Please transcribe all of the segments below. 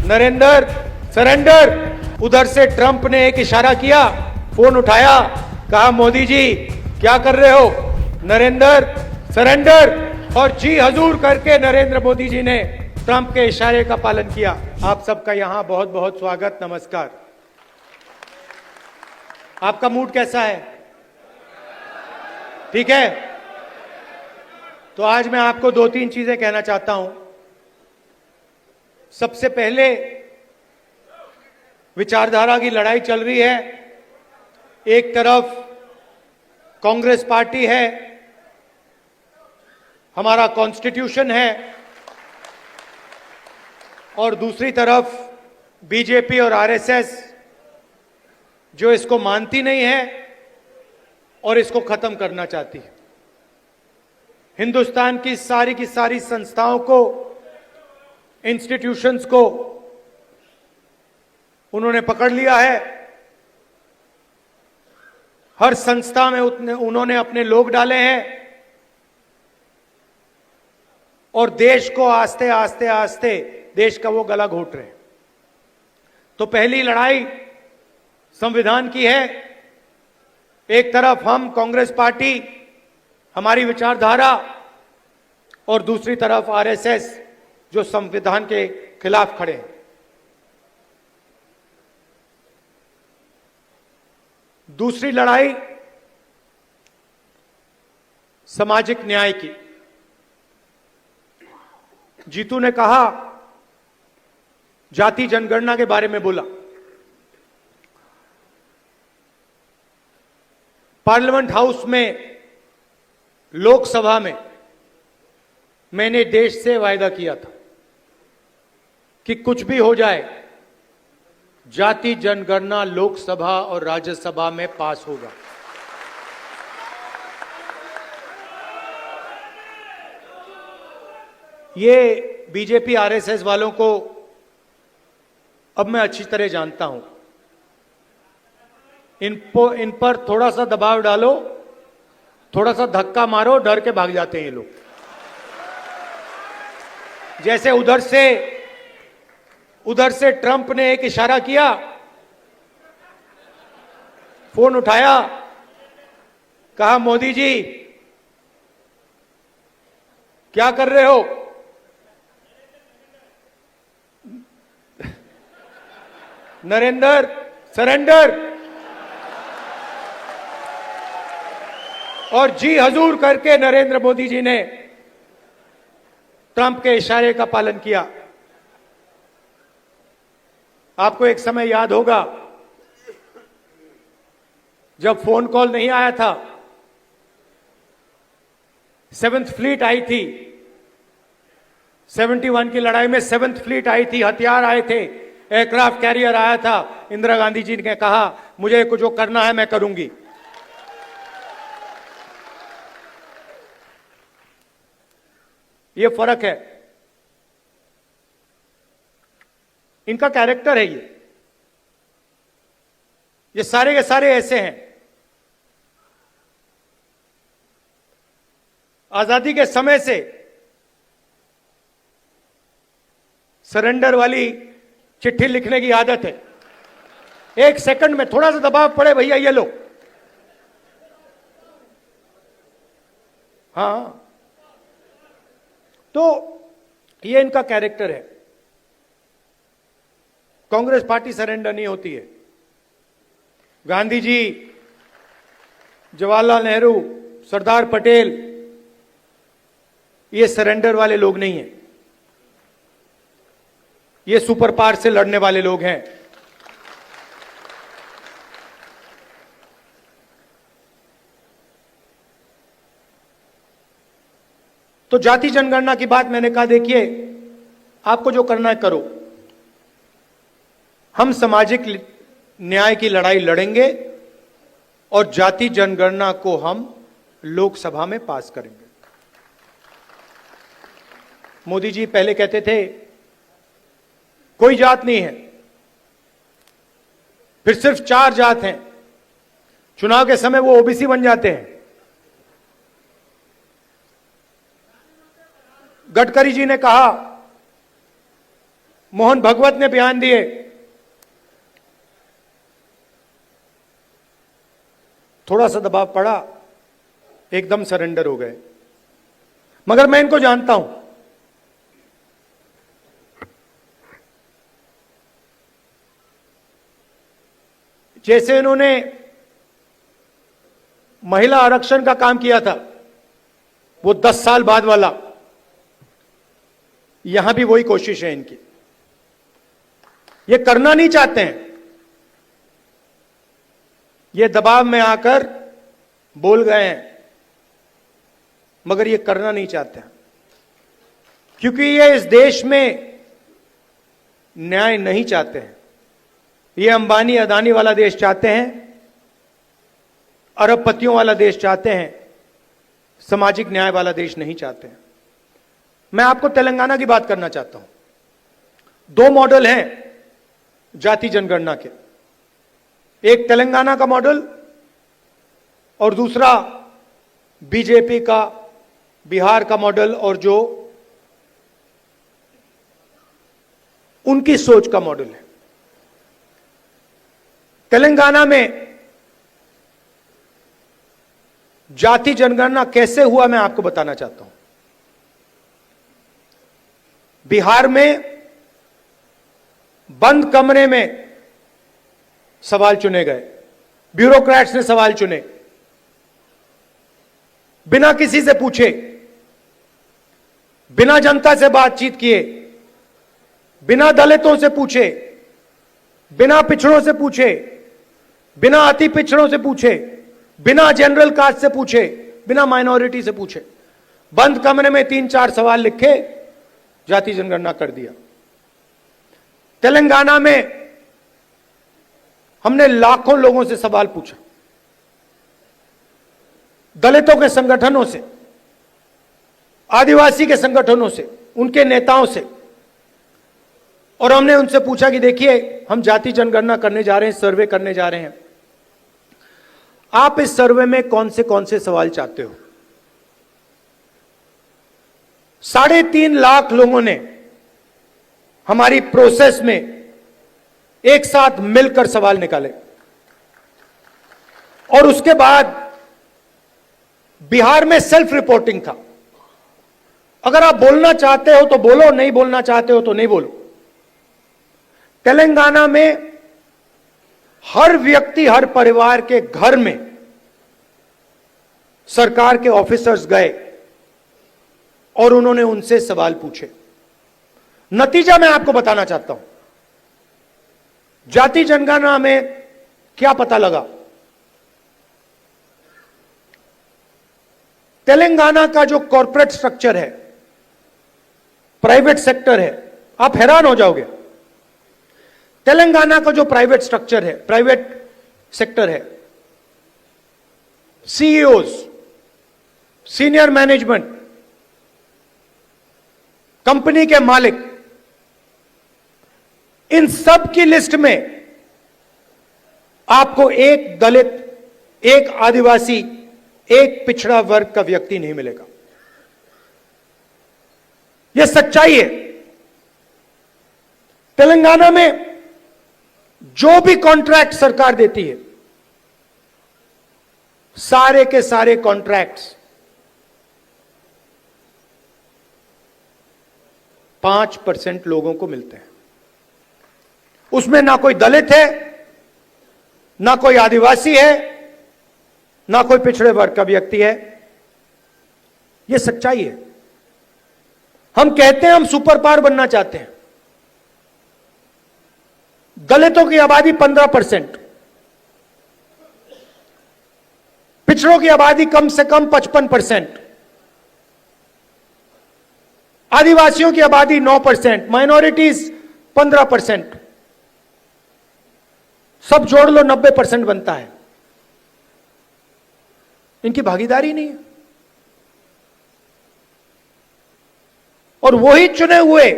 Narendra surrender. उधर से Trump ने एक इशारा किया, फोन उठाया, कहा मोदी जी क्या कर रहे हो, नरेंद्र सरेंडर। और जी हजूर करके नरेंद्र मोदी जी ने ट्रंप के इशारे का पालन किया। आप सबका यहां बहुत बहुत स्वागत, नमस्कार। आपका मूड कैसा है? ठीक है? तो आज मैं आपको दो तीन चीजें कहना चाहता हूं। सबसे पहले, विचारधारा की लड़ाई चल रही है। एक तरफ कांग्रेस पार्टी है, हमारा कॉन्स्टिट्यूशन है, और दूसरी तरफ बीजेपी और आरएसएस जो इसको मानती नहीं है और इसको खत्म करना चाहती है। हिंदुस्तान की सारी संस्थाओं को, इंस्टीट्यूशंस को उन्होंने पकड़ लिया है। हर संस्था में उन्होंने अपने लोग डाले हैं और देश को आस्ते आस्ते आस्ते देश का वो गला घोट रहे हैं। तो पहली लड़ाई संविधान की है। एक तरफ हम कांग्रेस पार्टी, हमारी विचारधारा, और दूसरी तरफ आरएसएस जो संविधान के खिलाफ खड़े हैं। दूसरी लड़ाई सामाजिक न्याय की। जीतू ने कहा, जाति जनगणना के बारे में बोला। पार्लियामेंट हाउस में, लोकसभा में मैंने देश से वायदा किया था कि कुछ भी हो जाए, जाति जनगणना लोकसभा और राज्यसभा में पास होगा। ये बीजेपी आरएसएस वालों को अब मैं अच्छी तरह जानता हूं। इन पर थोड़ा सा दबाव डालो, थोड़ा सा धक्का मारो, डर के भाग जाते हैं ये लोग। जैसे उधर से ट्रंप ने एक इशारा किया, फोन उठाया, कहा मोदी जी क्या कर रहे हो, नरेंद्र सरेंडर। और जी हजूर करके नरेंद्र मोदी जी ने ट्रंप के इशारे का पालन किया। आपको एक समय याद होगा जब फोन कॉल नहीं आया था, 7th फ्लीट आई थी, 71 की लड़ाई में 7th फ्लीट आई थी, हथियार आए थे, एयरक्राफ्ट कैरियर आया था। इंदिरा गांधी जी ने कहा मुझे कुछ जो करना है मैं करूंगी। ये फर्क है, इनका कैरेक्टर है। ये सारे के सारे ऐसे हैं। आजादी के समय से सरेंडर वाली चिट्ठी लिखने की आदत है। एक सेकंड में थोड़ा सा दबाव पड़े, भैया ये लो। हाँ, तो ये इनका कैरेक्टर है। कांग्रेस पार्टी सरेंडर नहीं होती है। गांधी जी, जवाहरलाल नेहरू, सरदार पटेल, ये सरेंडर वाले लोग नहीं हैं। ये सुपर पावर से लड़ने वाले लोग हैं। तो जाति जनगणना की बात मैंने कहा, देखिए आपको जो करना है करो। हम सामाजिक न्याय की लड़ाई लड़ेंगे और जाति जनगणना को हम लोकसभा में पास करेंगे। मोदी जी पहले कहते थे कोई जात नहीं है, फिर सिर्फ 4 जात हैं। चुनाव के समय वो ओबीसी बन जाते हैं। गडकरी जी ने कहा मोहन भगवत ने बयान दिए, थोड़ा सा दबाव पड़ा, एकदम सरेंडर हो गए। मगर मैं इनको जानता हूं, जैसे इन्होंने महिला आरक्षण का काम किया था, वो 10 साल बाद वाला, यहां भी वही कोशिश है इनकी। ये करना नहीं चाहते हैं, ये दबाव में आकर बोल गए हैं, मगर ये करना नहीं चाहते हैं, क्योंकि ये इस देश में न्याय नहीं चाहते हैं। ये अंबानी अदानी वाला देश चाहते हैं, अरबपतियों वाला देश चाहते हैं, सामाजिक न्याय वाला देश नहीं चाहते हैं। मैं आपको तेलंगाना की बात करना चाहता हूं। 2 मॉडल हैं जाति जनगणना के, एक तेलंगाना का मॉडल और दूसरा बीजेपी का बिहार का मॉडल, और जो उनकी सोच का मॉडल है। तेलंगाना में जाति जनगणना कैसे हुआ मैं आपको बताना चाहता हूं। बिहार में बंद कमरे में सवाल चुने गए, ब्यूरोक्रेट्स ने सवाल चुने, बिना किसी से पूछे, बिना जनता से बातचीत किए, बिना दलितों से पूछे, बिना पिछड़ों से पूछे, बिना अति पिछड़ों से पूछे, बिना जनरल कास्ट से पूछे, बिना माइनॉरिटी से पूछे, बंद कमरे में 3-4 सवाल लिखे, जाति जनगणना कर दिया। तेलंगाना में हमने लाखों लोगों से सवाल पूछा, दलितों के संगठनों से, आदिवासी के संगठनों से, उनके नेताओं से, और हमने उनसे पूछा कि देखिए, हम जाति जनगणना करने जा रहे हैं, सर्वे करने जा रहे हैं, आप इस सर्वे में कौन से सवाल चाहते हो। 3.5 लाख लोगों ने हमारी प्रोसेस में एक साथ मिलकर सवाल निकाले, और उसके बाद बिहार में सेल्फ रिपोर्टिंग था। अगर आप बोलना चाहते हो तो बोलो, नहीं बोलना चाहते हो तो नहीं बोलो। तेलंगाना में हर व्यक्ति, हर परिवार के घर में सरकार के ऑफिसर्स गए और उन्होंने उनसे सवाल पूछे। नतीजा मैं आपको बताना चाहता हूं। जाति जनगणना में क्या पता लगा। तेलंगाना का जो कॉर्पोरेट स्ट्रक्चर है, प्राइवेट सेक्टर है, आप हैरान हो जाओगे। तेलंगाना का जो प्राइवेट स्ट्रक्चर है, प्राइवेट सेक्टर है, सीईओज, सीनियर मैनेजमेंट, कंपनी के मालिक, इन सब की लिस्ट में आपको एक दलित, एक आदिवासी, एक पिछड़ा वर्ग का व्यक्ति नहीं मिलेगा। यह सच्चाई है। तेलंगाना में जो भी कॉन्ट्रैक्ट सरकार देती है, सारे के सारे कॉन्ट्रैक्ट्स 5% लोगों को मिलते हैं। उसमें ना कोई दलित है, ना कोई आदिवासी है, ना कोई पिछड़े वर्ग का व्यक्ति है। यह सच्चाई है। हम कहते हैं हम सुपर पावर बनना चाहते हैं। दलितों की आबादी 15%, पिछड़ों की आबादी कम से कम 55%, आदिवासियों की आबादी 9%, माइनॉरिटीज 15%, सब जोड़ लो 90% बनता है। इनकी भागीदारी नहीं है। और वही चुने हुए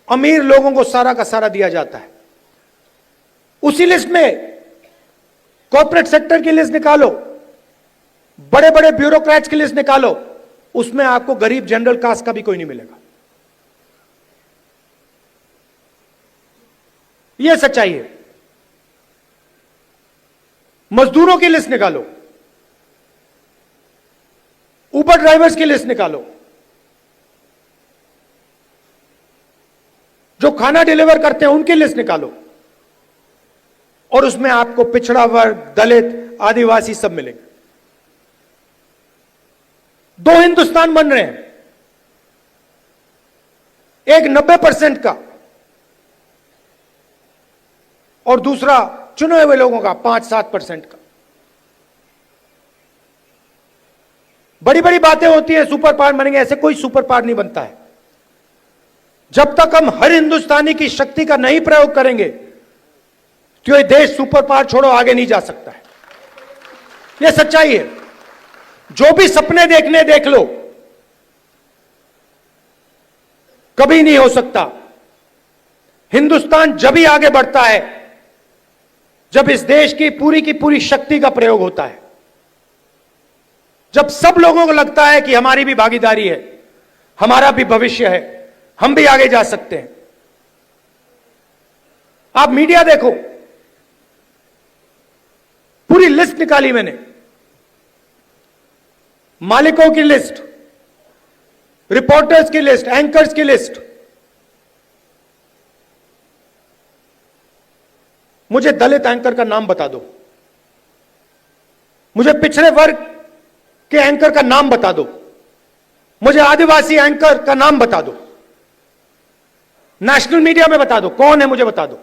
अमीर लोगों को सारा का सारा दिया जाता है। उसी लिस्ट में कॉर्पोरेट सेक्टर की लिस्ट निकालो, बड़े बड़े ब्यूरोक्रेट्स की लिस्ट निकालो, उसमें आपको गरीब जनरल कास्ट का भी कोई नहीं मिलेगा। यह सच्चाई है। मजदूरों की लिस्ट निकालो, उबर ड्राइवर्स की लिस्ट निकालो, जो खाना डिलीवर करते हैं उनकी लिस्ट निकालो, और उसमें आपको पिछड़ा वर्ग, दलित, आदिवासी सब मिलेंगे। दो हिंदुस्तान बन रहे हैं, एक 90% का और दूसरा चुने हुए लोगों का 5-7% का। बड़ी बड़ी बातें होती हैं सुपर पावर बनेंगे, ऐसे कोई सुपर पावर नहीं बनता है। जब तक हम हर हिंदुस्तानी की शक्ति का नहीं प्रयोग करेंगे तो ये देश सुपर पावर छोड़ो आगे नहीं जा सकता है। यह सच्चाई है। जो भी सपने देखने देख लो, कभी नहीं हो सकता। हिंदुस्तान जब ही आगे बढ़ता है जब इस देश की पूरी शक्ति का प्रयोग होता है, जब सब लोगों को लगता है कि हमारी भी भागीदारी है, हमारा भी भविष्य है, हम भी आगे जा सकते हैं। आप मीडिया देखो, पूरी लिस्ट निकाली मैंने, मालिकों की लिस्ट, रिपोर्टर्स की लिस्ट, एंकर्स की लिस्ट। मुझे दलित एंकर का नाम बता दो, मुझे पिछड़े वर्ग के एंकर का नाम बता दो, मुझे आदिवासी एंकर का नाम बता दो, नेशनल मीडिया में बता दो कौन है, मुझे बता दो।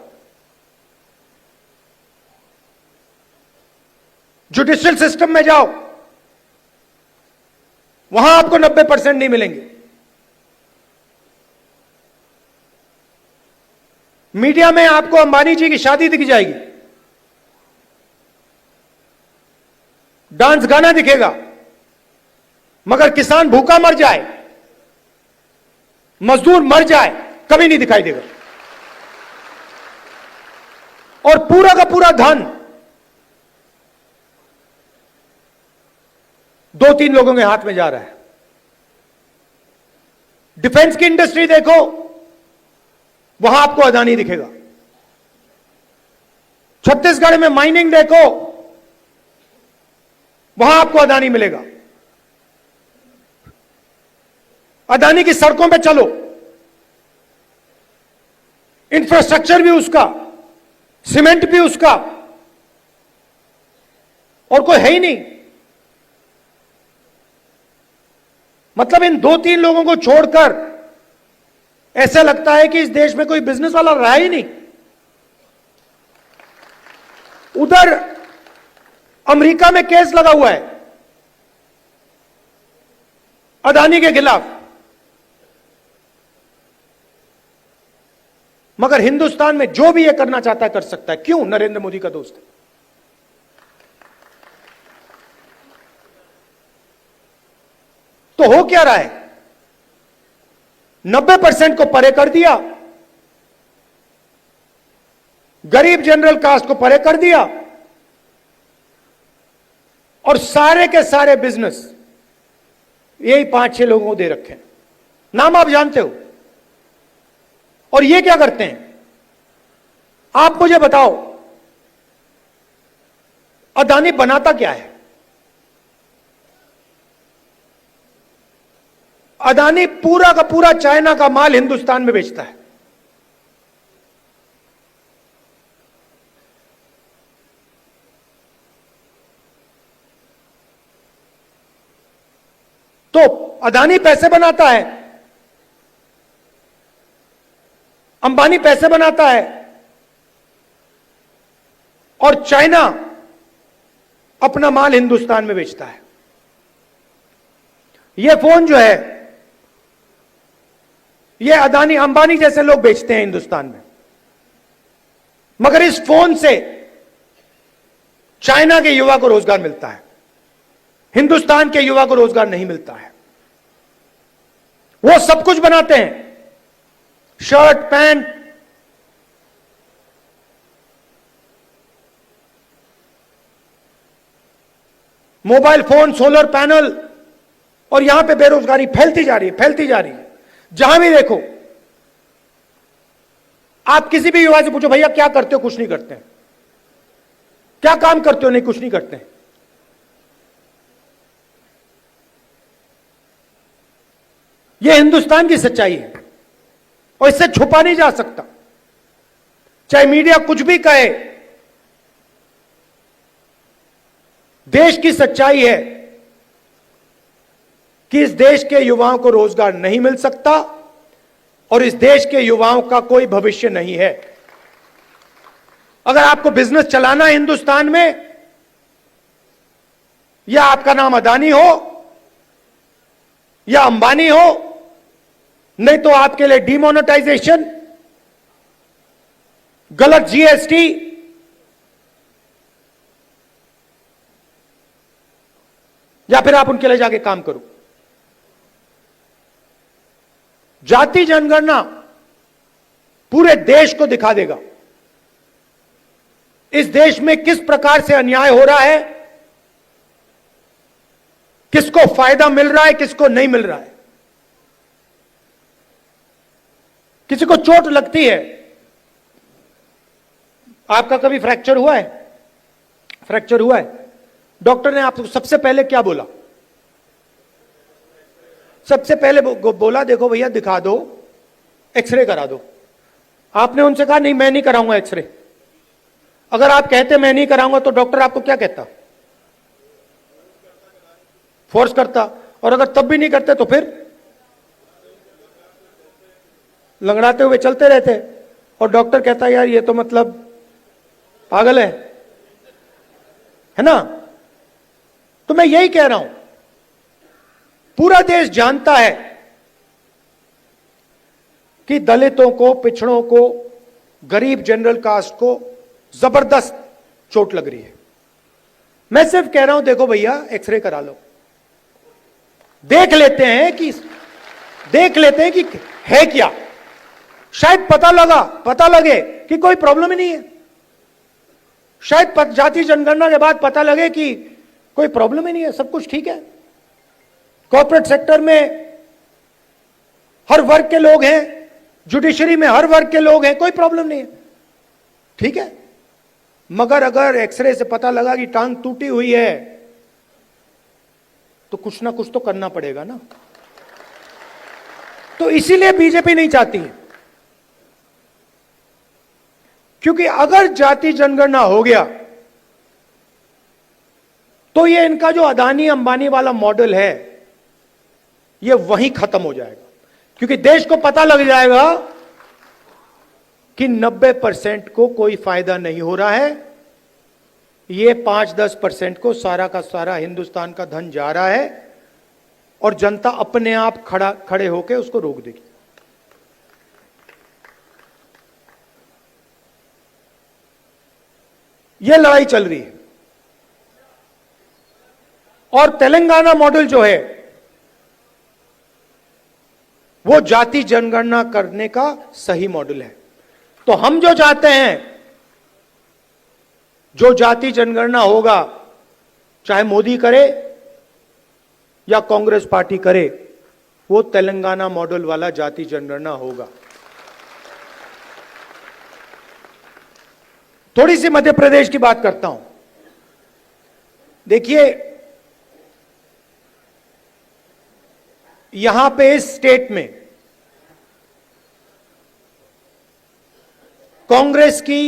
जुडिशियल सिस्टम में जाओ, वहां आपको 90% नहीं मिलेंगे। मीडिया में आपको अंबानी जी की शादी दिख जाएगी, डांस गाना दिखेगा, मगर किसान भूखा मर जाए, मजदूर मर जाए, कभी नहीं दिखाई देगा। और पूरा का पूरा धन 2-3 लोगों के हाथ में जा रहा है। डिफेंस की इंडस्ट्री देखो, वहां आपको अदानी दिखेगा। छत्तीसगढ़ में माइनिंग देखो, वहां आपको अदानी मिलेगा। अदानी की सड़कों पे चलो, इंफ्रास्ट्रक्चर भी उसका, सीमेंट भी उसका, और कोई है ही नहीं। मतलब इन 2-3 लोगों को छोड़कर ऐसा लगता है कि इस देश में कोई बिजनेस वाला रहा ही नहीं। उधर अमेरिका में केस लगा हुआ है अदानी के खिलाफ, मगर हिंदुस्तान में जो भी ये करना चाहता है कर सकता है। क्यों? नरेंद्र मोदी का दोस्त है। तो हो क्या रहा है? 90% को परे कर दिया, गरीब जनरल कास्ट को परे कर दिया, और सारे के सारे बिजनेस यही 5-6 लोगों को दे रखे हैं। नाम आप जानते हो। और ये क्या करते हैं? आप मुझे बताओ, अदानी बनाता क्या है? अदानी पूरा का पूरा चाइना का माल हिंदुस्तान में बेचता है। तो अदानी पैसे बनाता है, अंबानी पैसे बनाता है, और चाइना अपना माल हिंदुस्तान में बेचता है। यह फोन जो है, ये अदानी अंबानी जैसे लोग बेचते हैं हिंदुस्तान में, मगर इस फोन से चाइना के युवा को रोजगार मिलता है, हिंदुस्तान के युवा को रोजगार नहीं मिलता है। वो सब कुछ बनाते हैं, shirt, pant, mobile phone, solar panel, और यहां पे बेरोजगारी फैलती जा रही है, फैलती जा रही है। जहां भी देखो आप किसी भी युवा से पूछो, भैया क्या करते हो? कुछ नहीं करते हैं। क्या काम करते हो? नहीं, कुछ नहीं करते हैं। यह हिंदुस्तान की सच्चाई है और इससे छुपा नहीं जा सकता, चाहे मीडिया कुछ भी कहे। देश की सच्चाई है कि इस देश के युवाओं को रोजगार नहीं मिल सकता और इस देश के युवाओं का कोई भविष्य नहीं है। अगर आपको बिजनेस चलाना है हिंदुस्तान में, या आपका नाम अदानी हो या अंबानी हो, नहीं तो आपके लिए डिमोनेटाइजेशन, गलत जीएसटी, या फिर आप उनके लिए जाके काम करो। जाति जनगणना पूरे देश को दिखा देगा इस देश में किस प्रकार से अन्याय हो रहा है, किसको फायदा मिल रहा है, किसको नहीं मिल रहा है। किसी को चोट लगती है, आपका कभी फ्रैक्चर हुआ है? फ्रैक्चर हुआ है, डॉक्टर ने आपको सबसे पहले क्या बोला? सबसे पहले बोला देखो भैया दिखा दो, एक्सरे करा दो। आपने उनसे कहा नहीं मैं नहीं कराऊंगा एक्सरे। अगर आप कहते मैं नहीं कराऊंगा तो डॉक्टर आपको क्या कहता? फोर्स करता। और अगर तब भी नहीं करते तो फिर लंगड़ाते हुए चलते रहते और डॉक्टर कहता यार ये तो मतलब पागल है ना। तो मैं यही कह रहा हूं, पूरा देश जानता है कि दलितों को, पिछड़ों को, गरीब जनरल कास्ट को जबरदस्त चोट लग रही है। मैं सिर्फ कह रहा हूं देखो भैया एक्सरे करा लो, देख लेते हैं कि है क्या। शायद पता लगे कि कोई प्रॉब्लम ही नहीं है। शायद जाति जनगणना के बाद पता लगे कि कोई प्रॉब्लम ही नहीं है, सब कुछ ठीक है। कॉर्पोरेट सेक्टर में हर वर्ग के लोग हैं, जुडिशरी में हर वर्ग के लोग हैं, कोई प्रॉब्लम नहीं है, ठीक है। मगर अगर एक्सरे से पता लगा कि टांग टूटी हुई है तो कुछ ना कुछ तो करना पड़ेगा ना। तो इसीलिए बीजेपी नहीं चाहती है, क्योंकि अगर जाति जनगणना हो गया तो ये इनका जो अदानी अंबानी वाला मॉडल है ये वहीं खत्म हो जाएगा। क्योंकि देश को पता लग जाएगा कि 90% को कोई फायदा नहीं हो रहा है, ये 5-10% को सारा का सारा हिंदुस्तान का धन जा रहा है और जनता अपने आप खड़े होकर उसको रोक देगी। ये लड़ाई चल रही है। और तेलंगाना मॉडल जो है वो जाति जनगणना करने का सही मॉडल है। तो हम जो चाहते हैं, जो जाति जनगणना होगा, चाहे मोदी करे या कांग्रेस पार्टी करे, वो तेलंगाना मॉडल वाला जाति जनगणना होगा। थोड़ी सी मध्य प्रदेश की बात करता हूं। देखिए यहां पे इस स्टेट में कांग्रेस की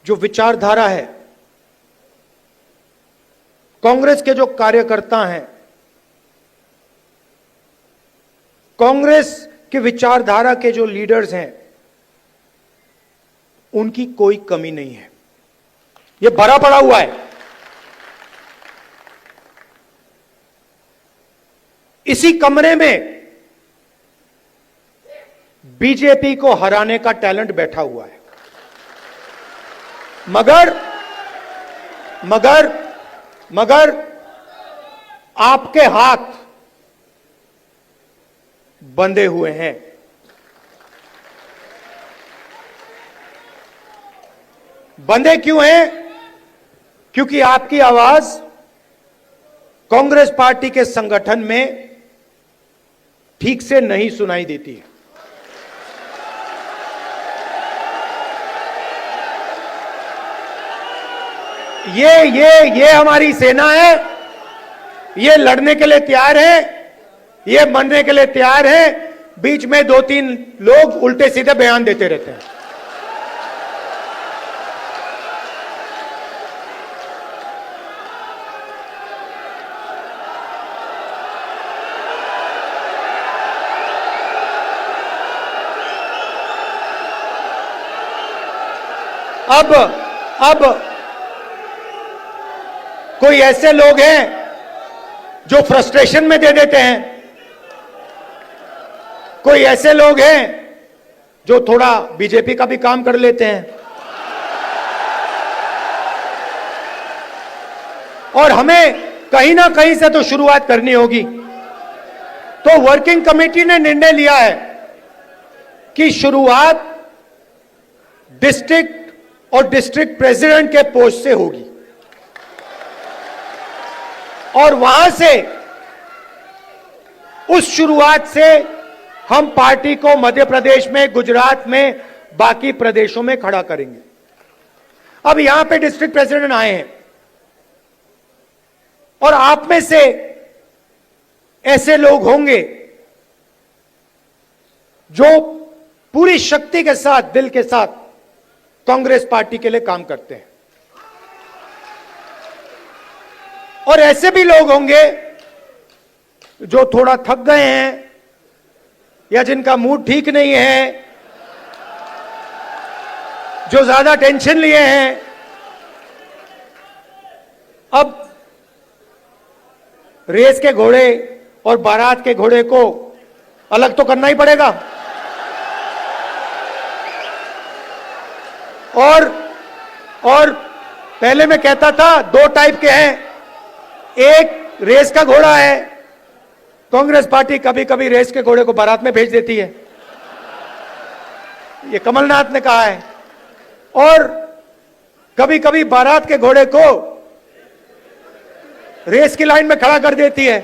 जो विचारधारा है, कांग्रेस के जो कार्यकर्ता हैं, कांग्रेस के विचारधारा के जो लीडर्स हैं, उनकी कोई कमी नहीं है। यह भरा पड़ा हुआ है। इसी कमरे में बीजेपी को हराने का टैलेंट बैठा हुआ है। मगर आपके हाथ बंधे हुए हैं। बंधे क्यों हैं? क्योंकि आपकी आवाज कांग्रेस पार्टी के संगठन में ठीक से नहीं सुनाई देती है। ये हमारी सेना है, ये लड़ने के लिए तैयार है, ये मरने के लिए तैयार है। बीच में 2-3 लोग उल्टे सीधे बयान देते रहते हैं। अब कोई ऐसे लोग हैं जो फ्रस्ट्रेशन में दे देते हैं, कोई ऐसे लोग हैं जो थोड़ा बीजेपी का भी काम कर लेते हैं, और हमें कहीं ना कहीं से तो शुरुआत करनी होगी। तो वर्किंग कमेटी ने निर्णय लिया है कि शुरुआत डिस्ट्रिक्ट और डिस्ट्रिक्ट प्रेसिडेंट के पोस्ट से होगी, और वहां से, उस शुरुआत से हम पार्टी को मध्य प्रदेश में, गुजरात में, बाकी प्रदेशों में खड़ा करेंगे। अब यहां पे डिस्ट्रिक्ट प्रेसिडेंट आए हैं, और आप में से ऐसे लोग होंगे जो पूरी शक्ति के साथ, दिल के साथ कांग्रेस पार्टी के लिए काम करते हैं, और ऐसे भी लोग होंगे जो थोड़ा थक गए हैं या जिनका मूड ठीक नहीं है, जो ज्यादा टेंशन लिए हैं। अब रेस के घोड़े और बारात के घोड़े को अलग तो करना ही पड़ेगा, और पहले मैं कहता था 2 टाइप के हैं। एक रेस का घोड़ा है, कांग्रेस पार्टी कभी कभी रेस के घोड़े को बारात में भेज देती है, ये कमलनाथ ने कहा है, और कभी कभी बारात के घोड़े को रेस की लाइन में खड़ा कर देती है,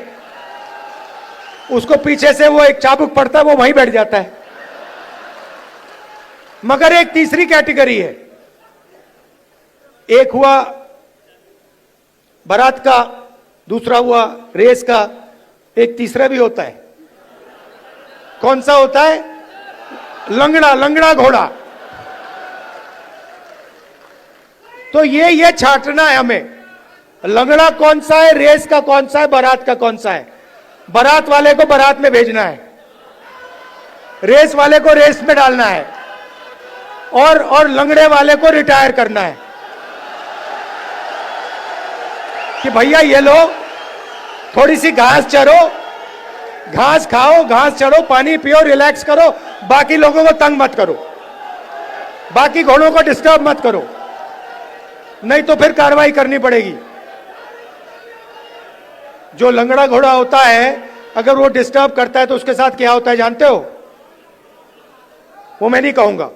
उसको पीछे से वो एक चाबुक पड़ता है, वो वहीं बैठ जाता है। मगर एक तीसरी कैटेगरी है, एक हुआ बारात का, दूसरा हुआ रेस का, एक तीसरा भी होता है। कौन सा होता है? लंगड़ा घोड़ा। तो ये छांटना है हमें, लंगड़ा कौन सा है, रेस का कौन सा है, बारात का कौन सा है। बारात वाले को बारात में भेजना है, रेस वाले को रेस में डालना है, और लंगड़े वाले को रिटायर करना है कि भैया ये लो, थोड़ी सी घास चरो, घास खाओ, घास चढ़ो, पानी पियो, रिलैक्स करो, बाकी लोगों को तंग मत करो, बाकी घोड़ों को डिस्टर्ब मत करो, नहीं तो फिर कार्रवाई करनी पड़ेगी। जो लंगड़ा घोड़ा होता है, अगर वो डिस्टर्ब करता है तो उसके साथ क्या होता है जानते हो? वो मैं नहीं कहूंगा।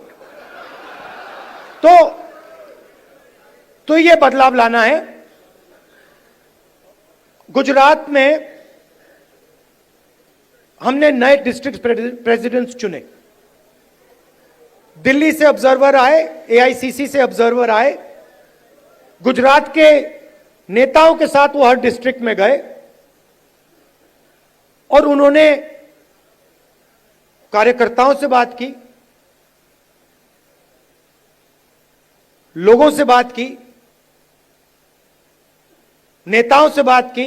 तो ये बदलाव लाना है। गुजरात में हमने नए डिस्ट्रिक्ट प्रेसिडेंट्स चुने, दिल्ली से ऑब्जर्वर आए, एआईसीसी से ऑब्जर्वर आए, गुजरात के नेताओं के साथ वो हर डिस्ट्रिक्ट में गए, और उन्होंने कार्यकर्ताओं से बात की, लोगों से बात की, नेताओं से बात की,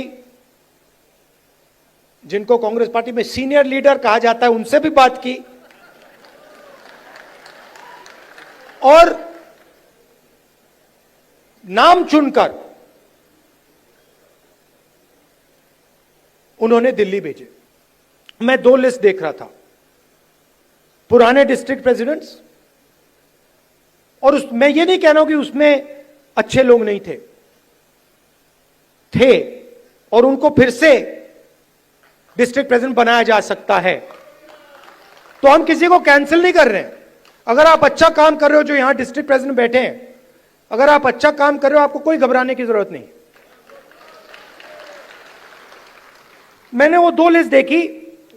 जिनको कांग्रेस पार्टी में सीनियर लीडर कहा जाता है, उनसे भी बात की, और नाम चुनकर उन्होंने दिल्ली भेजे। मैं 2 लिस्ट देख रहा था, पुराने डिस्ट्रिक्ट प्रेसिडेंट्स, और मैं ये नहीं कह रहा हूं कि उसमें अच्छे लोग नहीं थे, और उनको फिर से डिस्ट्रिक्ट प्रेसिडेंट बनाया जा सकता है। तो हम किसी को कैंसिल नहीं कर रहे हैं। अगर आप अच्छा काम कर रहे हो, जो यहां डिस्ट्रिक्ट प्रेसिडेंट बैठे हैं, अगर आप अच्छा काम कर रहे हो, आपको कोई घबराने की जरूरत नहीं। मैंने वो 2 लिस्ट देखी,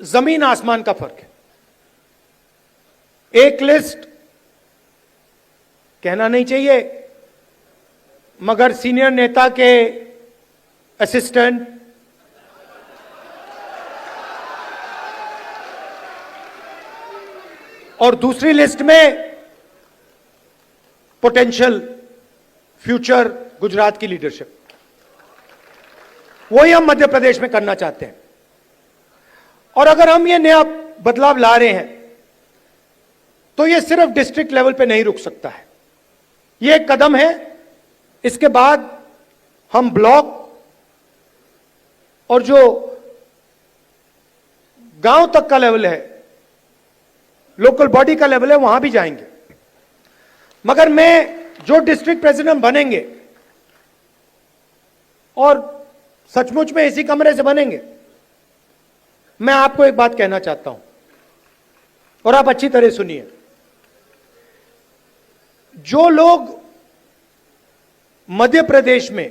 जमीन आसमान का फर्क है। एक लिस्ट कहना नहीं चाहिए, मगर सीनियर नेता के असिस्टेंट और दूसरी लिस्ट में पोटेंशियल फ्यूचर गुजरात की लीडरशिप, वही हम मध्य प्रदेश में करना चाहते हैं। और अगर हम ये नया बदलाव ला रहे हैं तो ये सिर्फ डिस्ट्रिक्ट लेवल पे नहीं रुक सकता है, ये एक कदम है। इसके बाद हम ब्लॉक और जो गांव तक का लेवल है, लोकल बॉडी का लेवल है, वहां भी जाएंगे। मगर मैं जो डिस्ट्रिक्ट प्रेसिडेंट बनेंगे और सचमुच में इसी कमरे से बनेंगे, मैं आपको एक बात कहना चाहता हूं और आप अच्छी तरह सुनिए। जो लोग मध्य प्रदेश में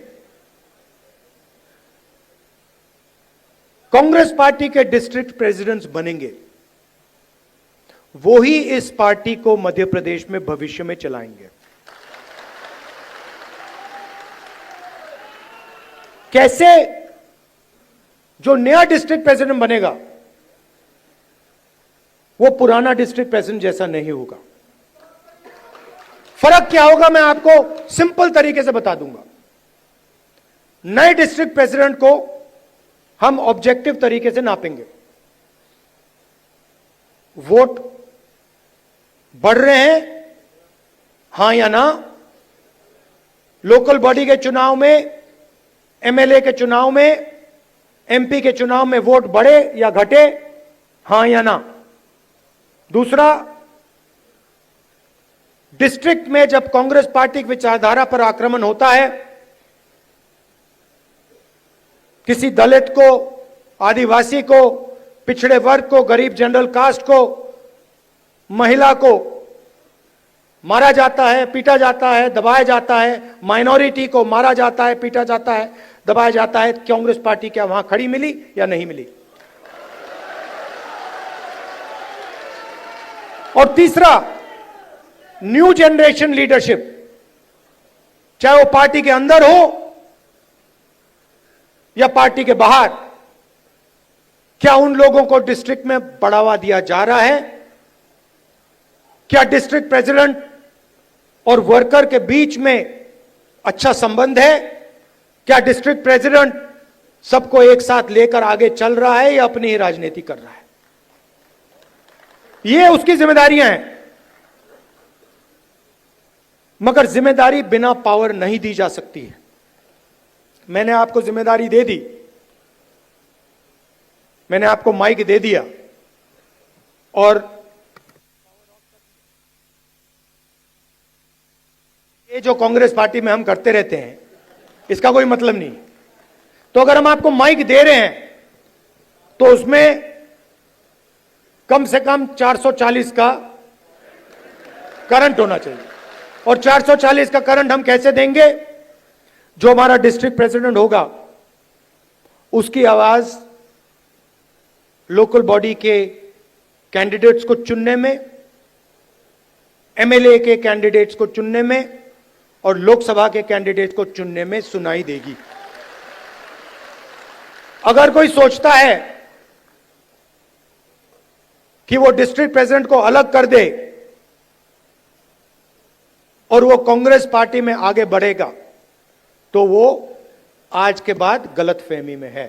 कांग्रेस पार्टी के डिस्ट्रिक्ट प्रेसिडेंट्स बनेंगे, वो ही इस पार्टी को मध्य प्रदेश में भविष्य में चलाएंगे। कैसे? जो नया डिस्ट्रिक्ट प्रेसिडेंट बनेगा वो पुराना डिस्ट्रिक्ट प्रेसिडेंट जैसा नहीं होगा। फर्क क्या होगा मैं आपको सिंपल तरीके से बता दूंगा। नए डिस्ट्रिक्ट प्रेसिडेंट को हम ऑब्जेक्टिव तरीके से नापेंगे। वोट बढ़ रहे हैं, हां या ना? लोकल बॉडी के चुनाव में, एमएलए के चुनाव में, एमपी के चुनाव में वोट बढ़े या घटे, हां या ना? दूसरा, डिस्ट्रिक्ट में जब कांग्रेस पार्टी की विचारधारा पर आक्रमण होता है, किसी दलित को, आदिवासी को, पिछड़े वर्ग को, गरीब जनरल कास्ट को, महिला को मारा जाता है, पीटा जाता है, दबाया जाता है, माइनॉरिटी को मारा जाता है, पीटा जाता है, दबाया जाता है, कांग्रेस पार्टी क्या वहां खड़ी मिली या नहीं मिली? और तीसरा, न्यू जनरेशन लीडरशिप, चाहे वो पार्टी के अंदर हो या पार्टी के बाहर, क्या उन लोगों को डिस्ट्रिक्ट में बढ़ावा दिया जा रहा है? क्या डिस्ट्रिक्ट प्रेसिडेंट और वर्कर के बीच में अच्छा संबंध है? क्या डिस्ट्रिक्ट प्रेसिडेंट सबको एक साथ लेकर आगे चल रहा है या अपनी ही राजनीति कर रहा है? ये उसकी जिम्मेदारियां हैं। मगर जिम्मेदारी बिना पावर नहीं दी जा सकती है। मैंने आपको जिम्मेदारी दे दी, मैंने आपको माइक दे दिया और ये जो कांग्रेस पार्टी में हम करते रहते हैं, इसका कोई मतलब नहीं। तो अगर हम आपको माइक दे रहे हैं तो उसमें कम से कम 440 का करंट होना चाहिए। और 440 का करंट हम कैसे देंगे? जो हमारा डिस्ट्रिक्ट प्रेसिडेंट होगा उसकी आवाज लोकल बॉडी के कैंडिडेट्स को चुनने में, एमएलए के कैंडिडेट्स को चुनने में और लोकसभा के कैंडिडेट को चुनने में सुनाई देगी। अगर कोई सोचता है कि वो डिस्ट्रिक्ट प्रेसिडेंट को अलग कर दे और वो कांग्रेस पार्टी में आगे बढ़ेगा, तो वो आज के बाद गलतफहमी में है।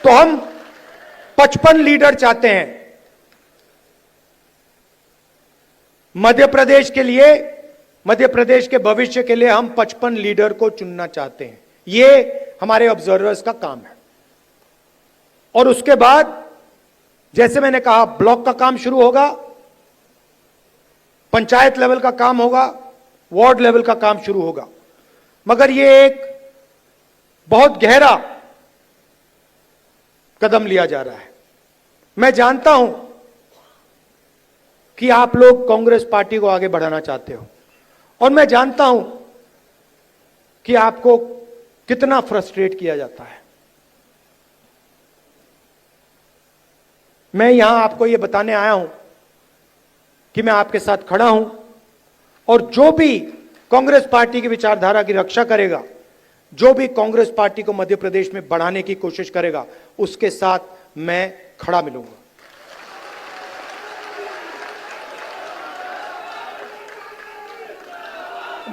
तो हम 55 लीडर चाहते हैं मध्य प्रदेश के लिए, मध्य प्रदेश के भविष्य के लिए हम 55 लीडर को चुनना चाहते हैं। ये हमारे ऑब्जर्वर्स का काम है। और उसके बाद जैसे मैंने कहा, ब्लॉक का काम शुरू होगा, पंचायत लेवल का काम होगा, वार्ड लेवल का काम शुरू होगा। मगर ये एक बहुत गहरा कदम लिया जा रहा है। मैं जानता हूं कि आप लोग कांग्रेस पार्टी को आगे बढ़ाना चाहते हो और मैं जानता हूं कि आपको कितना फ्रस्ट्रेट किया जाता है। मैं यहां आपको यह बताने आया हूं कि मैं आपके साथ खड़ा हूं और जो भी कांग्रेस पार्टी की विचारधारा की रक्षा करेगा, जो भी कांग्रेस पार्टी को मध्य प्रदेश में बढ़ाने की कोशिश करेगा, उसके साथ मैं खड़ा मिलूंगा।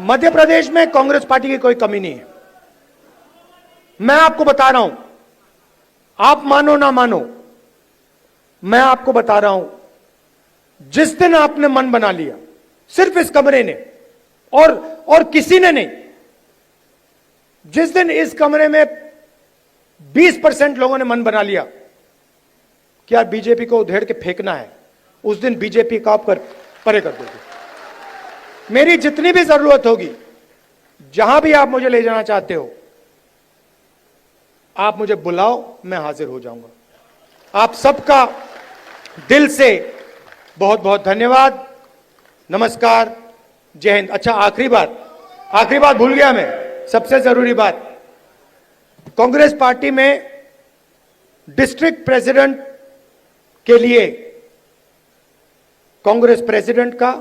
मध्य प्रदेश में कांग्रेस पार्टी की कोई कमी नहीं है। मैं आपको बता रहा हूं, आप मानो ना मानो, मैं आपको बता रहा हूं, जिस दिन आपने मन बना लिया, सिर्फ इस कमरे ने और किसी ने नहीं, जिस दिन इस कमरे में 20% लोगों ने मन बना लिया कि यार बीजेपी को उधेड़ के फेंकना है, उस दिन बीजेपी का आप परे कर दोगे। मेरी जितनी भी जरूरत होगी, जहां भी आप मुझे ले जाना चाहते हो, आप मुझे बुलाओ, मैं हाजिर हो जाऊंगा। आप सबका दिल से बहुत बहुत धन्यवाद। नमस्कार, जय हिंद। अच्छा, आखिरी बात भूल गया मैं, सबसे जरूरी बात, कांग्रेस पार्टी में डिस्ट्रिक्ट प्रेसिडेंट के लिए कांग्रेस प्रेसिडेंट का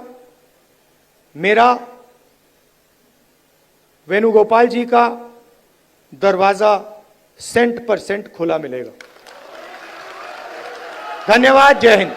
मेरा, वेणुगोपाल जी का दरवाजा 100% खुला मिलेगा। धन्यवाद, जय हिंद।